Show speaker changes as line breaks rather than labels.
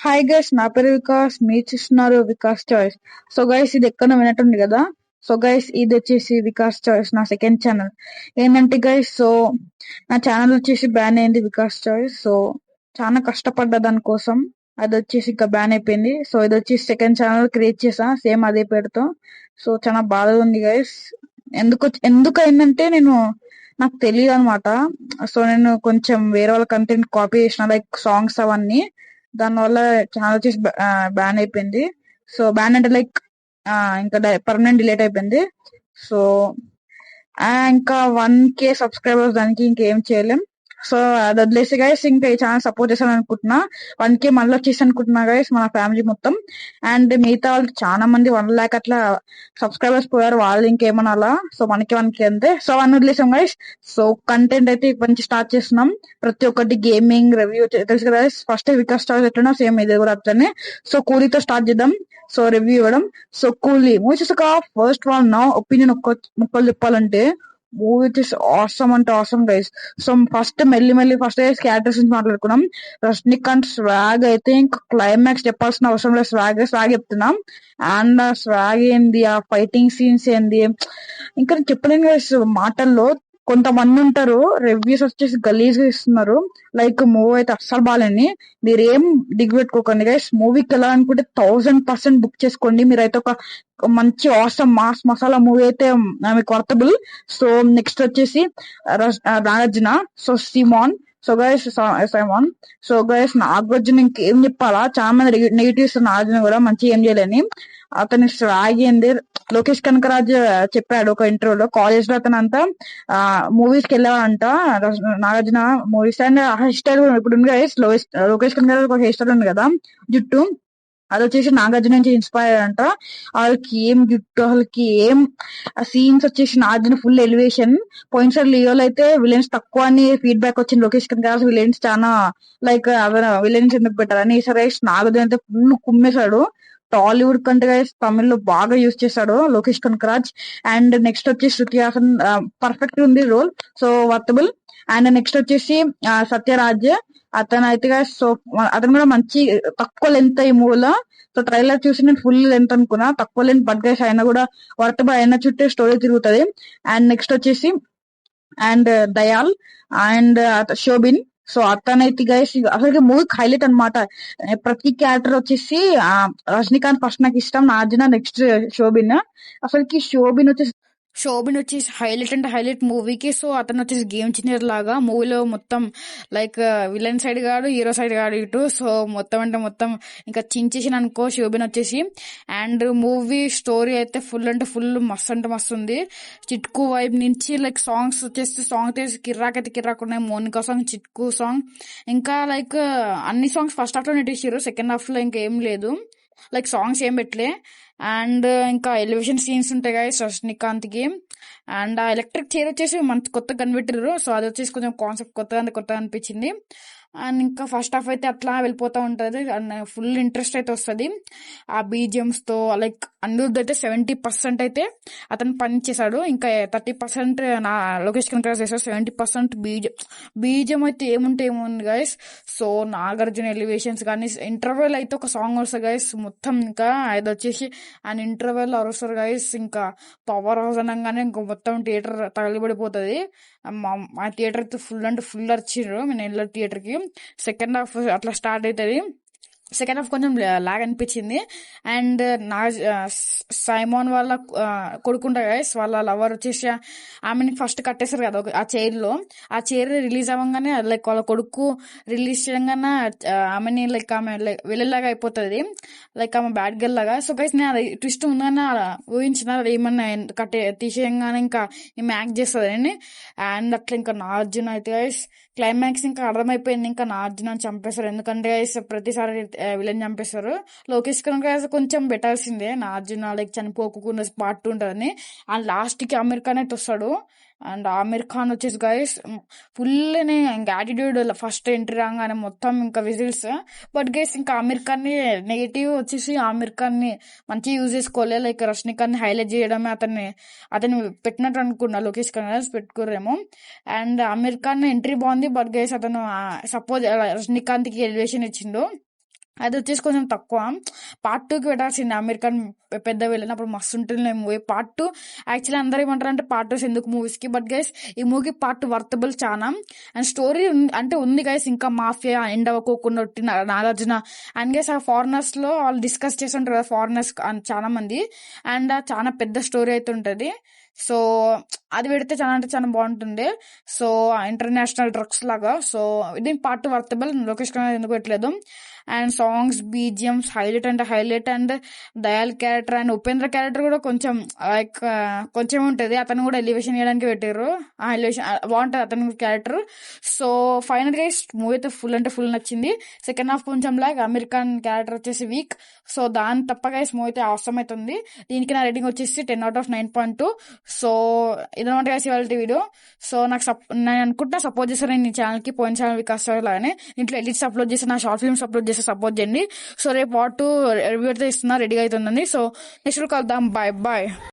Hi guys, నా పేరు వికాస్. మీరు చూస్తున్నారు వికాస్ చాయిస్. సో గైస్, ఇది ఎక్కడ వినట్టుంది కదా. సో గైస్, ఇది వచ్చేసి వికాస్ చాయిస్, నా సెకండ్ ఛానల్. ఏంటంటే గైస్, సో నా ఛానల్ వచ్చేసి బ్యాన్ అయింది, వికాస్ చాయిస్. సో చాలా కష్టపడ్డా దానికోసం. అది వచ్చేసి ఇంకా బ్యాన్ అయిపోయింది. సో ఇది వచ్చేసి సెకండ్ ఛానల్ క్రియేట్ చేసా, సేమ్ అదే పేరుతో. సో చాలా బాధగా ఉంది గైస్. ఎందుకు అయిందంటే నాకు తెలియదు అనమాట. సో నేను కొంచెం వేరే వాళ్ళ కంటెంట్ కాపీ చేసిన, లైక్ సాంగ్స్ అవన్నీ. దానివల్ల ఛానల్ వచ్చేసి బ్యాన్ అయిపోయింది. సో బ్యాన్ అంటే లైక్ ఇంకా పర్మనెంట్ డిలీట్ అయిపోయింది. సో ఇంకా 1K సబ్స్క్రైబర్స్, దానికి ఇంకేం చేయలేం. సో అది వదిలేసి గైస్, ఇంకా ఈ ఛానల్ సపోర్ట్ చేస్తాను అనుకుంటున్నా. 1K మళ్ళీ వచ్చేసి అనుకుంటున్నా గైస్, మన ఫ్యామిలీ మొత్తం. అండ్ మిగతా వాళ్ళు చాలా మంది 1 lakh అట్లా సబ్స్క్రైబర్స్ పోయారు, వాళ్ళు ఇంకేమనాలా. సో మనకి 1K అంతే. సో అన్ని వదిలేసాం గైస్. సో కంటెంట్ అయితే ఇప్పటి నుంచి స్టార్ట్ చేస్తున్నాం. ప్రతి ఒక్కటి గేమింగ్ రివ్యూ తెలుసు కదా గైస్. ఫస్ట్ వికాస్ స్టార్ట్ ఎట్లా సేమ్ ఇది కూడా అట్లనే. సో కూలీతో స్టార్ట్ చేద్దాం. సో రివ్యూ ఇవ్వడం. సో కూలీ మూవీ చూసాక ఫస్ట్ వన్ నా ఒపీనియన్ ముక్కలు చెప్పాలంటే, మూవీ వచ్చేసి ఆసమ్ అంటే ఆసమ్ గైస్. సో ఫస్ట్ మెల్లి ఫస్ట్ క్యారెక్టర్స్ నుంచి మాట్లాడుకున్నాం. రజనీకాంత్ స్వాగ్ అయితే ఇంకా క్లైమాక్స్ చెప్పాల్సిన అవసరం లేదు. స్వాగ్ చెప్తున్నాం. అండ్ ఆ స్వాగ్ ఏంది, ఆ ఫైటింగ్ సీన్స్ ఏంది, ఇంకా నేను చెప్పలేను గైస్ మాటల్లో. కొంతమంది ఉంటారు రివ్యూస్ వచ్చేసి గలీజ్ గా ఇస్తున్నారు, లైక్ మూవీ అయితే అస్సలు బాగాలేని. మీరేం దిగు పెట్టుకోకండి గైస్. మూవీకి వెళ్ళాలనుకుంటే 1000% బుక్ చేసుకోండి. మీరైతే ఒక మంచి ఆసమ్ మాస్ మసాలా మూవీ అయితే మీకు వర్తబుల్. సో నెక్స్ట్ వచ్చేసి Nagarjuna. So Simon. So guys Simon. So guys Nagarjuna ఇంకేం చెప్పాలా, చాలా మంది నెగిటివ్స్ నాగార్జున కూడా మంచి ఏం చేయలేని. అతని స్వాగ్ ఏంది, లోకేష్ కనకరాజ్ చెప్పాడు ఒక ఇంటర్వ్యూలో. కాలేజ్ లో అతను అంతా మూవీస్ కి వెళ్ళాడంట Nagarjuna movies. And hair style ఇప్పుడు ఉంది గైస్, లోకేష్ కనకరాజ్ ఒక హెయిర్ స్టైల్ ఉంది కదా, జుట్టు. అది వచ్చేసి నాగార్జున నుంచి ఇన్స్పైర్ అంట. వాళ్ళకి ఏం జుట్టు, వాళ్ళకి ఏం సీన్స్ వచ్చేసి నాగార్జున ఫుల్ ఎలివేషన్. పోయినసారి లియోలో అయితే విలన్స్ తక్కువ అని ఫీడ్బ్యాక్ వచ్చింది. లొకేషన్ కనకరాజ్ విలన్స్ చాలా లైక్ విలన్స్ ఎందుకు పెట్టారని. ఈసారి నాగార్జున అయితే ఫుల్ కుమ్మేశాడు. టాలీవుడ్ కంటే తమిళ్లో బాగా యూజ్ చేశాడు లోకేష్ కనకరాజ్. అండ్ నెక్స్ట్ వచ్చేసి శృతి హాసన్ పర్ఫెక్ట్ ఉంది role, so worthable. And next వచ్చేసి సత్యరాజ్. అతను అయితే సో అతను కూడా మంచి తక్కువ లెంత్ ఈ మూవీలో. సో ట్రైలర్ చూసి నేను ఫుల్ లెంత్ అనుకున్నా, తక్కువ లెంత్. బట్ గైస్ అయినా కూడా వర్తబుల్, అయిన చుట్టే స్టోరీ తిరుగుతుంది. అండ్ నెక్స్ట్ వచ్చేసి and Dayal and Soubin. So అతనైతే గైస్ అసలు మూవీకి హైలైట్ అనమాట. ప్రతి క్యారెక్టర్ వచ్చేసి రజనీకాంత్ ఫస్ట్ నాకు ఇష్టం, నాగార్జున, నెక్స్ట్ శోభిన్. అసలుకి శోభిన్ వచ్చేసి హైలైట్ అంటే హైలైట్ మూవీకి. సో అతను వచ్చేసి గేమ్ చేంజర్ లాగా మూవీలో మొత్తం లైక్ విలన్ సైడ్ కాడు, హీరో సైడ్ కాడు ఇటు. సో మొత్తం అంటే మొత్తం ఇంకా చించేసిన అనుకో శోభిన్ వచ్చేసి. అండ్ మూవీ స్టోరీ అయితే ఫుల్ అంటే ఫుల్ మస్తు అంటే మస్తు ఉంది. చిట్కు వైపు నుంచి లైక్ సాంగ్స్ వచ్చేసి సాంగ్ అయితే కిర్రాక్ అయితే కిర్రాక్ ఉన్నాయి. మోనికా సాంగ్, చిట్కు సాంగ్, ఇంకా లైక్ అన్ని సాంగ్స్ ఫస్ట్ హాఫ్ లో నెట్టేసారు. సెకండ్ హాఫ్ లో ఇంకా ఏం లేదు, లైక్ సాంగ్స్ ఏం పెట్టలే. అండ్ ఇంకా ఎలివేషన్ సీన్స్ ఉంటాయి కదా రజనీకాంత్ కి. అండ్ ఆ ఎలక్ట్రిక్ చైర్ వచ్చేసి మంచి కొత్తగా కనిపెట్టారు. సో అది వచ్చేసి కొంచెం కాన్సెప్ట్ కొత్తగా అనిపించింది. అండ్ ఇంకా ఫస్ట్ హాఫ్ అయితే అట్లా వెళ్ళిపోతూ ఉంటది. అండ్ ఫుల్ ఇంట్రెస్ట్ అయితే వస్తుంది ఆ బీజిఎమ్స్ తో. లైక్ అనిరుద్ధ్ అయితే 70% అయితే అతను పని చేశాడు, ఇంకా 30% నా లోకేష్ కనకరాజ్ చేశాడు. 70% బీజిఎం అయితే ఏముంది గైస్. సో నాగార్జున ఎలివేషన్స్ కానీ, ఇంటర్వెల్ అయితే ఒక సాంగ్ వస్తుంది గైస్ మొత్తం. ఇంకా అది వచ్చేసి ఆయన ఇంటర్వెల్ అరుస్తారు గైస్, ఇంకా పవర్ హౌస్ అనగానే ఇంకా మొత్తం థియేటర్ తగలిబడిపోతుంది. మా థియేటర్ అయితే ఫుల్ అంటే ఫుల్ అరిచిండ్రు. నేను వెళ్ళాను థియేటర్ కి. సెకండ్ హాఫ్ అట్లా స్టార్ట్ అవుతుంది. సెకండ్ హాఫ్ కొంచెం లాగ్ అనిపించింది. అండ్ నా సైమాన్ వాళ్ళ కొడుకుంటా గైస్, వాళ్ళ లవర్ వచ్చేసి ఆమెని ఫస్ట్ కట్టేశారు కదా ఆ చైర్ లో. ఆ చైర్ రిలీజ్ అవ్వగానే లైక్ వాళ్ళ కొడుకు రిలీజ్ చేయగానే ఆమెని లైక్ ఆమె వెళ్ళేలాగా అయిపోతుంది, లైక్ ఆమె బ్యాడ్ గర్ల్ లాగా. సో గైస్ నేను అది ట్విస్ట్ ఉందని ఊహించిన, ఏమన్నా తీసేయంగానే ఇంకా ఈమె యాక్ట్ చేస్తుంది. అండ్ అట్లా ఇంకా నాగార్జున అయితే గైస్ క్లైమాక్స్ ఇంకా అర్థమైపోయింది, ఇంకా నాగార్జున చంపేశారు. ఎందుకంటే గైస్ ప్రతిసారి విలన్ చంపేస్తారు. లోకేష్ కనకరాజ్ కొంచెం పెట్టాల్సిందే, నాగార్జున లైక్ చనిపోకుండా పార్ట్ ఉంటుందని. అండ్ లాస్ట్ కి అమీర్ ఖాన్ అయితే వస్తాడు. అండ్ ఆమీర్ ఖాన్ వచ్చేసి గైస్ ఫుల్ ఇంకా యాటిట్యూడ్. ఫస్ట్ ఎంట్రీ రాగానే మొత్తం ఇంకా విజిల్స్. బట్ గైస్ ఇంకా ఆమీర్ ఖాన్ ని నెగిటివ్ వచ్చేసి ఆమీర్ ఖాన్ ని మంచిగా యూజ్ చేసుకోలే. లైక్ రజనీకాంత్ ని హైలైట్ చేయడమే అతన్ని పెట్టినట్టు అనుకున్నా, లోకేష్ కనకరాజ్ పెట్టుకోరేమో. అండ్ ఆమీర్ ఖాన్ ఎంట్రీ బాగుంది. బట్ గైస్ అతను సపోజ్ రజనీకాంత్ కి ఎలివేషన్ ఇచ్చిండు. అది వచ్చేసి కొంచెం తక్కువ. పార్ట్ 2కి పెట్టాల్సింది, అమెరికన్ పెద్ద వెళ్ళినప్పుడు మస్తు ఉంటుంది మూవీ. పార్ట్ 2 యాక్చువల్లీ అందరూ ఏమంటారు అంటే పార్ట్ 2 ఎందుకు మూవీస్కి, బట్ గైస్ ఈ మూవీకి పార్ట్ 2 వర్తబుల్ చాలా. అండ్ స్టోరీ అంటే ఉంది గైస్, ఇంకా మాఫియా ఎండ్ అవ్వకోకుండా నాగార్జున అండ్ గైస్ ఆ ఫారినర్స్ లో వాళ్ళు డిస్కస్ చేస్తుంటారు కదా ఫారినర్స్ చాలా మంది, అండ్ చాలా పెద్ద స్టోరీ అయితే ఉంటుంది. సో అది పెడితే చాలా అంటే చాలా బాగుంటుంది. సో ఇంటర్నేషనల్ డ్రగ్స్ లాగా. సో ఇది పార్ట్ 2 వర్తబుల్, లోకేష్ కన్నా ఎందుకు పెట్టలేదు. అండ్ సాంగ్స్ బీజిఎంస్ హైలైట్ అంటే highlight. And Dayal character and Upendra character కూడా కొంచెం లైక్ కొంచెం ఉంటుంది, అతను కూడా ఎలివేషన్ చేయడానికి పెట్టారు. ఆ ఎలివేషన్ బాగుంటుంది అతని క్యారెక్టర్. సో ఫైనల్ గా మూవీ అయితే ఫుల్ అంటే ఫుల్ నచ్చింది. సెకండ్ హాఫ్ కొంచెం లైక్ అమెరికన్ క్యారెక్టర్ వచ్చేసి వీక్. సో దాని తప్పగా మూవీ అయితే అవసరం అవుతుంది. దీనికి నా రేటింగ్ వచ్చేసి 10/9.2. సో ఇదన్నమాట గైస్ ఇవాళ వీడియో. సో నేను అనుకుంటా సపోర్ట్ చేస్తాను నేను ఈ ఛానల్ కి, పోయిన ఛానల్ వికాస్ లాగానే ఇంట్లో ఎడిట్స్ అప్లోడ్ చేసి నా షార్ట్ ఫిల్మ్స్ అప్లోడ్ చేసి సపోర్ట్ చేయండి. సో రేపు పార్ట్ 2 రివ్యూ అయితే ఇస్తున్నా, రెడీగా అవుతుందండి. సో నెక్స్ట్ కలుద్దాం, బాయ్ బాయ్.